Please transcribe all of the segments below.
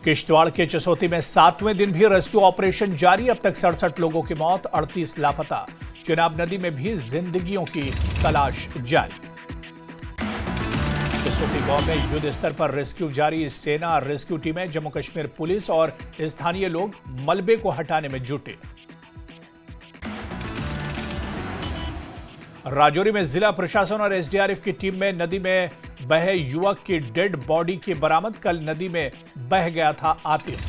किश्तवाड़ के चसोती में 7वें दिन भी रेस्क्यू ऑपरेशन जारी। अब तक 67 लोगों की मौत, 38 लापता। चिनाब नदी में भी जिंदगियों की तलाश जारी। चसोती गांव में युद्ध स्तर पर रेस्क्यू जारी। सेना, रेस्क्यू टीमें, जम्मू कश्मीर पुलिस और स्थानीय लोग मलबे को हटाने में जुटे। राजौरी में जिला प्रशासन और एसडीआरएफ की टीम में नदी में बहे युवक की डेड बॉडी की बरामद। कल नदी में बह गया था आतिफ।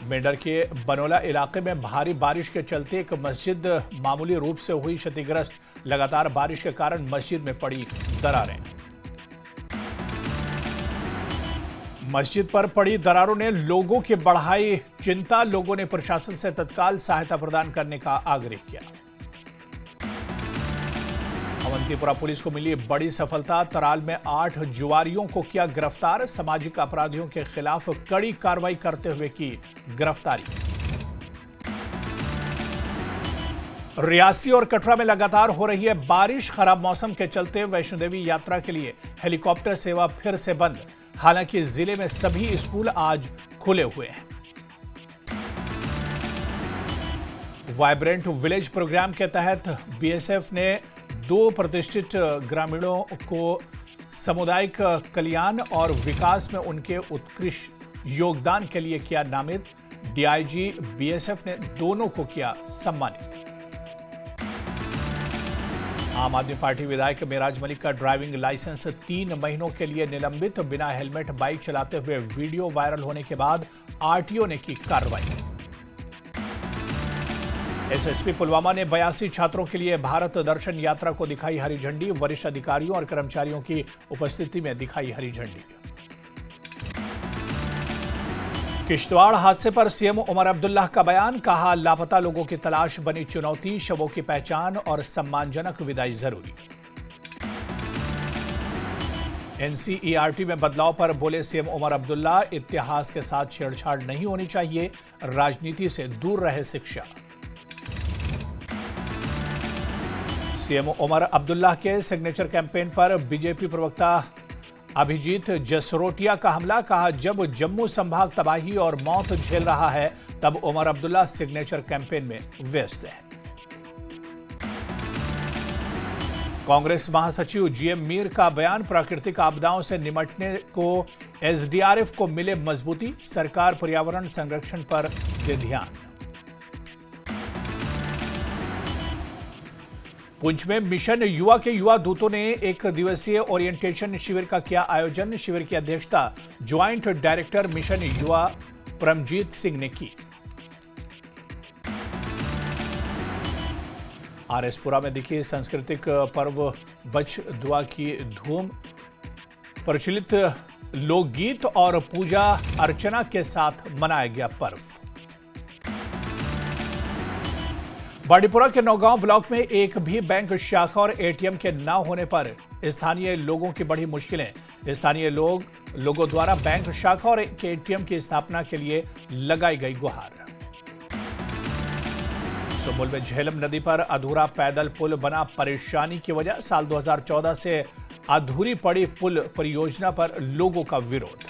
मेंढर के बनोला इलाके में भारी बारिश के चलते एक मस्जिद मामूली रूप से हुई क्षतिग्रस्त। लगातार बारिश के कारण मस्जिद में पड़ी दरारें। मस्जिद पर पड़ी दरारों ने लोगों की बढ़ाई चिंता। लोगों ने प्रशासन से तत्काल सहायता प्रदान करने का आग्रह किया। अवंतीपुरा पुलिस को मिली बड़ी सफलता। तराल में 8 जुआरियों को किया गिरफ्तार। सामाजिक अपराधियों के खिलाफ कड़ी कार्रवाई करते हुए की गिरफ्तारी। रियासी और कटरा में लगातार हो रही है बारिश। खराब मौसम के चलते वैष्णो देवी यात्रा के लिए हेलीकॉप्टर सेवा फिर से बंद। हालांकि जिले में सभी स्कूल आज खुले हुए हैं। वाइब्रेंट विलेज प्रोग्राम के तहत बीएसएफ ने 2 प्रतिष्ठित ग्रामीणों को सामुदायिक कल्याण और विकास में उनके उत्कृष्ट योगदान के लिए किया नामित। डीआईजी बीएसएफ ने दोनों को किया सम्मानित। आम आदमी पार्टी विधायक मेराज मलिक का ड्राइविंग लाइसेंस 3 महीनों के लिए निलंबित। बिना हेलमेट बाइक चलाते हुए वीडियो वायरल होने के बाद आरटीओ ने की कार्रवाई। एसएसपी पुलवामा ने 82 छात्रों के लिए भारत दर्शन यात्रा को दिखाई हरी झंडी। वरिष्ठ अधिकारियों और कर्मचारियों की उपस्थिति में दिखाई हरी झंडी। किश्तवाड़ हादसे पर सीएम उमर अब्दुल्ला का बयान। कहा, लापता लोगों की तलाश बनी चुनौती। शवों की पहचान और सम्मानजनक विदाई जरूरी। एनसीईआरटी में बदलाव पर बोले सीएम उमर अब्दुल्ला। इतिहास के साथ छेड़छाड़ नहीं होनी चाहिए। राजनीति से दूर रहे शिक्षा। सीएम उमर अब्दुल्ला के सिग्नेचर कैंपेन पर बीजेपी प्रवक्ता अभिजीत जसरोटिया का हमला। कहा, जब जम्मू संभाग तबाही और मौत झेल रहा है तब उमर अब्दुल्ला सिग्नेचर कैंपेन में व्यस्त है। कांग्रेस महासचिव जीएम मीर का बयान। प्राकृतिक आपदाओं से निपटने को एसडीआरएफ को मिले मजबूती। सरकार पर्यावरण संरक्षण पर दे ध्यान। पुंछ में मिशन युवा के युवा दूतों ने 1 दिवसीय ओरिएंटेशन शिविर का किया आयोजन। शिविर की अध्यक्षता ज्वाइंट डायरेक्टर मिशन युवा परमजीत सिंह ने की। आरएसपुरा में दिखी सांस्कृतिक पर्व बच दुआ की धूम। प्रचलित लोकगीत और पूजा अर्चना के साथ मनाया गया पर्व। बांडीपुरा के नौगांव ब्लॉक में एक भी बैंक शाखा और एटीएम के न होने पर स्थानीय लोगों की बड़ी मुश्किलें। स्थानीय लोगों द्वारा बैंक शाखा और एटीएम की स्थापना के लिए लगाई गई गुहार। सुमुल में झेलम नदी पर अधूरा पैदल पुल बना परेशानी की वजह। साल 2014 से अधूरी पड़ी पुल परियोजना पर लोगों का विरोध।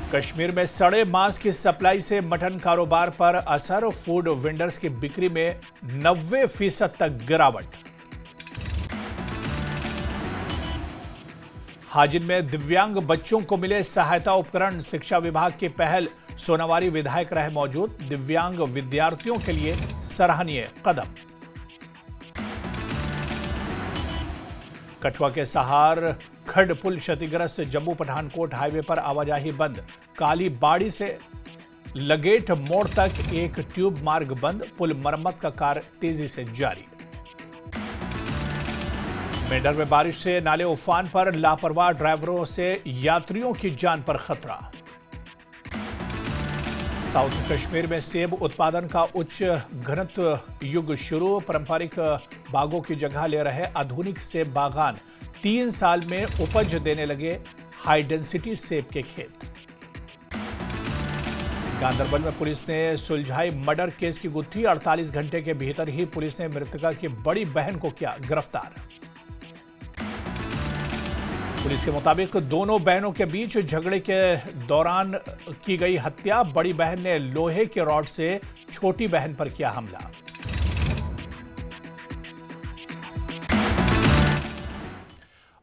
कश्मीर में सड़े मांस की सप्लाई से मटन कारोबार पर असर। फूड वेंडर्स की बिक्री में 90% तक गिरावट। हाजिन में दिव्यांग बच्चों को मिले सहायता उपकरण। शिक्षा विभाग की पहल। सोनावारी विधायक रहे मौजूद। दिव्यांग विद्यार्थियों के लिए सराहनीय कदम। कठुआ के सहार खड पुल क्षतिग्रस्त। जम्मू पठानकोट हाईवे पर आवाजाही बंद। काली बाड़ी से लगेट मोड़ तक एक ट्यूब मार्ग बंद। पुल मरम्मत का कार्य तेजी से जारी। मेंढर में बारिश से नाले उफान पर। लापरवाह ड्राइवरों से यात्रियों की जान पर खतरा। साउथ कश्मीर में सेब उत्पादन का उच्च घनत्व युग शुरू। पारंपरिक बागों की जगह ले रहे आधुनिक सेब बागान। 3 साल में उपज देने लगे हाई डेंसिटी सेब के खेत। गांदरबल में पुलिस ने सुलझाई मर्डर केस की गुत्थी। 48 घंटे के भीतर ही पुलिस ने मृतका की बड़ी बहन को किया गिरफ्तार। पुलिस के मुताबिक दोनों बहनों के बीच झगड़े के दौरान की गई हत्या। बड़ी बहन ने लोहे के रॉड से छोटी बहन पर किया हमला।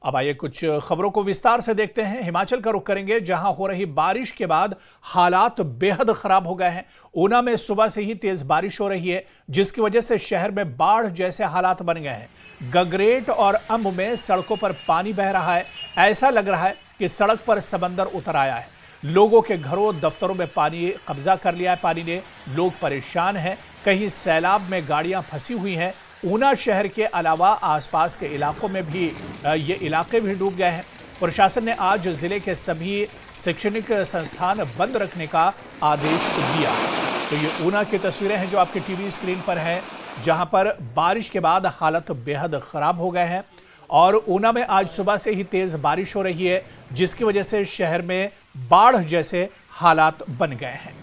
अब आइए कुछ खबरों को विस्तार से देखते हैं। हिमाचल का रुख करेंगे, जहां हो रही बारिश के बाद हालात बेहद खराब हो गए हैं। ऊना में सुबह से ही तेज बारिश हो रही है, जिसकी वजह से शहर में बाढ़ जैसे हालात बन गए हैं। गगरेट और अंब में सड़कों पर पानी बह रहा है। ऐसा लग रहा है कि सड़क पर समंदर उतर आया है। लोगों के घरों दफ्तरों में पानी कब्जा कर लिया है। पानी ने लोग परेशान हैं। कहीं सैलाब में गाड़ियां फंसी हुई हैं। ऊना शहर के अलावा आसपास के इलाकों में भी ये इलाके भी डूब गए हैं। प्रशासन ने आज जिले के सभी शैक्षणिक संस्थान बंद रखने का आदेश दिया है। तो ये ऊना की तस्वीरें हैं जो आपके टीवी स्क्रीन पर हैं, जहां पर बारिश के बाद हालत बेहद खराब हो गए हैं। और ऊना में आज सुबह से ही तेज बारिश हो रही है, जिसकी वजह से शहर में बाढ़ जैसे हालात बन गए हैं।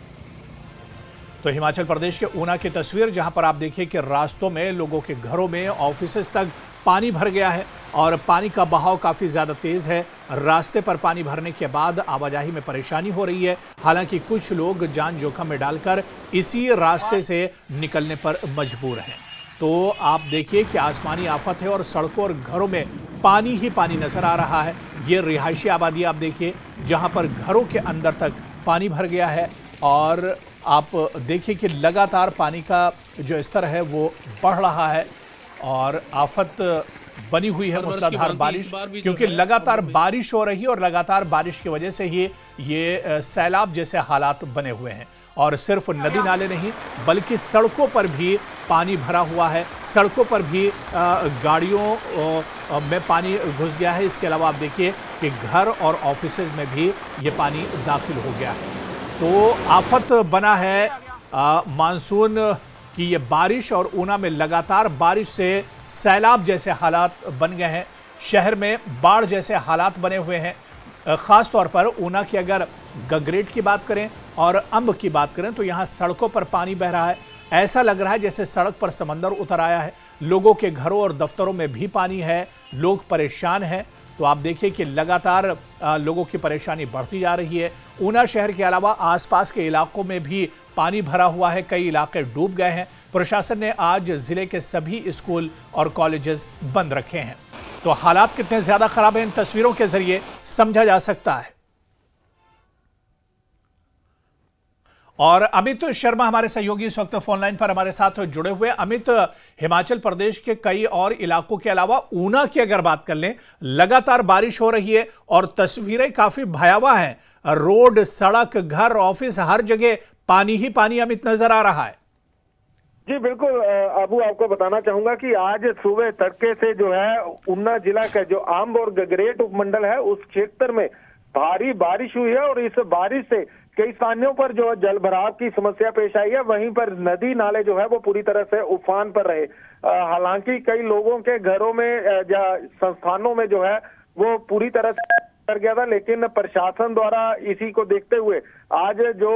तो हिमाचल प्रदेश के ऊना की तस्वीर, जहां पर आप देखिए कि रास्तों में, लोगों के घरों में, ऑफिसेस तक पानी भर गया है और पानी का बहाव काफ़ी ज़्यादा तेज़ है। रास्ते पर पानी भरने के बाद आवाजाही में परेशानी हो रही है। हालांकि कुछ लोग जान जोखिम में डालकर इसी रास्ते से निकलने पर मजबूर हैं। तो आप देखिए कि आसमानी आफत है और सड़कों और घरों में पानी ही पानी नज़र आ रहा है। ये रिहायशी आबादी आप देखिए, जहाँ पर घरों के अंदर तक पानी भर गया है। और आप देखिए कि लगातार पानी का जो स्तर है वो बढ़ रहा है और आफत बनी हुई है मूसलाधार बारिश, क्योंकि लगातार बारिश हो रही है और लगातार बारिश की वजह से ही ये सैलाब जैसे हालात बने हुए हैं। और सिर्फ नदी नाले नहीं, बल्कि सड़कों पर भी पानी भरा हुआ है। सड़कों पर भी गाड़ियों में पानी घुस गया है। इसके अलावा आप देखिए कि घर और ऑफिसेज में भी ये पानी दाखिल हो गया है। तो आफत बना है मानसून की ये बारिश, और ऊना में लगातार बारिश से सैलाब जैसे हालात बन गए हैं। शहर में बाढ़ जैसे हालात बने हुए हैं। ख़ास तौर पर ऊना की अगर गगरेट की बात करें और अंब की बात करें तो यहाँ सड़कों पर पानी बह रहा है। ऐसा लग रहा है जैसे सड़क पर समंदर उतर आया है। लोगों के घरों और दफ्तरों में भी पानी है। लोग परेशान हैं। तो आप देखिए कि लगातार लोगों की परेशानी बढ़ती जा रही है। ऊना शहर के अलावा आसपास के इलाकों में भी पानी भरा हुआ है। कई इलाके डूब गए हैं। प्रशासन ने आज जिले के सभी स्कूल और कॉलेजेस बंद रखे हैं। तो हालात कितने ज्यादा खराब हैं, इन तस्वीरों के जरिए समझा जा सकता है। और अमित शर्मा हमारे सहयोगी इस वक्त फोन लाइन पर हमारे साथ जुड़े हुए। अमित, हिमाचल प्रदेश के कई और इलाकों के अलावा ऊना की अगर बात कर लें, लगातार बारिश हो रही है और तस्वीरें काफी भयावह हैं। रोड, सड़क, घर, ऑफिस, हर जगह पानी ही पानी अमित नजर आ रहा है। जी बिल्कुल अबू, आपको बताना चाहूंगा कि आज सुबह तड़के से जो है ऊना जिला का जो अंब और गगरेट उपमंडल है उस क्षेत्र में भारी बारिश हुई है। और इस बारिश से कई स्थानों पर जो जल भराव की समस्या पेश आई है। वहीं पर नदी नाले जो है वो पूरी तरह से उफान पर रहे। हालांकि कई लोगों के घरों में या संस्थानों में जो है वो पूरी तरह से कर गया था, लेकिन प्रशासन द्वारा इसी को देखते हुए आज जो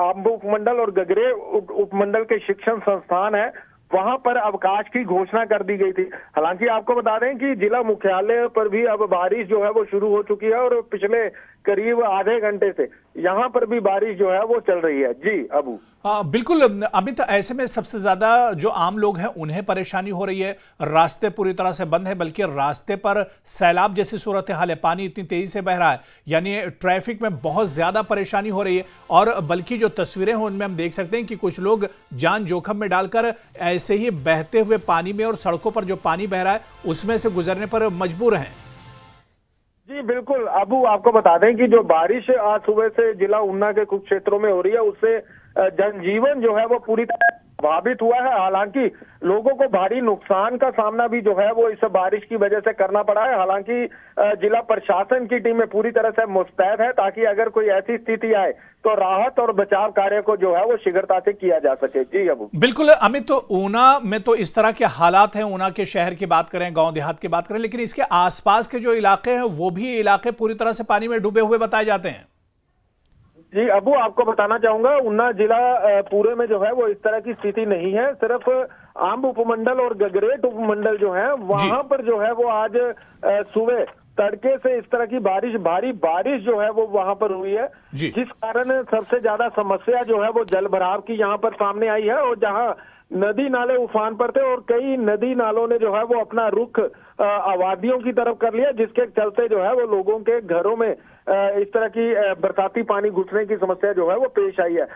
अंब उपमंडल और गगरे उपमंडल के शिक्षण संस्थान है वहां पर अवकाश की घोषणा कर दी गई थी। हालांकि आपको बता दें कि जिला मुख्यालय पर भी अब बारिश जो है वो शुरू हो चुकी है और पिछले करीब आधे घंटे से यहाँ पर भी बारिश जो है वो चल रही है। जी अबू। बिल्कुल अमित, ऐसे में सबसे ज्यादा जो आम लोग हैं उन्हें परेशानी हो रही है। रास्ते पूरी तरह से बंद है, बल्कि रास्ते पर सैलाब जैसी सूरत हाल है। पानी इतनी तेजी से बह रहा है, यानी ट्रैफिक में बहुत ज्यादा परेशानी हो रही है। और बल्कि जो तस्वीरें हैं उनमें हम देख सकते हैं कि कुछ लोग जान जोखिम में डालकर ऐसे ही बहते हुए पानी में और सड़कों पर जो पानी बह रहा है उसमें से गुजरने पर मजबूर हैं। जी बिल्कुल अबू, आपको बता दें कि जो बारिश आज सुबह से जिला ऊना के कुछ क्षेत्रों में हो रही है उससे जनजीवन जो है वो पूरी तरह प्रभावित हुआ है। हालांकि लोगों को भारी नुकसान का सामना भी जो है वो इस बारिश की वजह से करना पड़ा है। हालांकि जिला प्रशासन की टीमें पूरी तरह से मुस्तैद है ताकि अगर कोई ऐसी स्थिति आए तो राहत और बचाव कार्य को जो है वो शीघ्रता से किया जा सके। जी अबू। बिल्कुल अमित, तो ऊना में तो इस तरह के हालात हैं। ऊना के शहर की बात करें, गांव देहात की बात करें, लेकिन इसके आसपास के जो इलाके हैं वो भी इलाके पूरी तरह से पानी में डूबे हुए बताए जाते हैं। जी अबू, आपको बताना चाहूंगा ऊना जिला पूरे में जो है वो इस तरह की स्थिति नहीं है। सिर्फ अंब उपमंडल और गगरेट उपमंडल जो है वहां पर जो है वो आज सुबह तड़के से इस तरह की भारी बारिश जो है वो वहां पर हुई है, जी। जिस कारण सबसे ज्यादा समस्या जो है वो जल भराव की यहाँ पर सामने आई है। और जहां नदी नाले उफान पर थे और कई नदी नालों ने जो है वो अपना रुख आबादियों की तरफ कर लिया, जिसके चलते जो है वो लोगों के घरों में इस तरह की बरसाती पानी घुसने की समस्या जो है वो पेश आई है।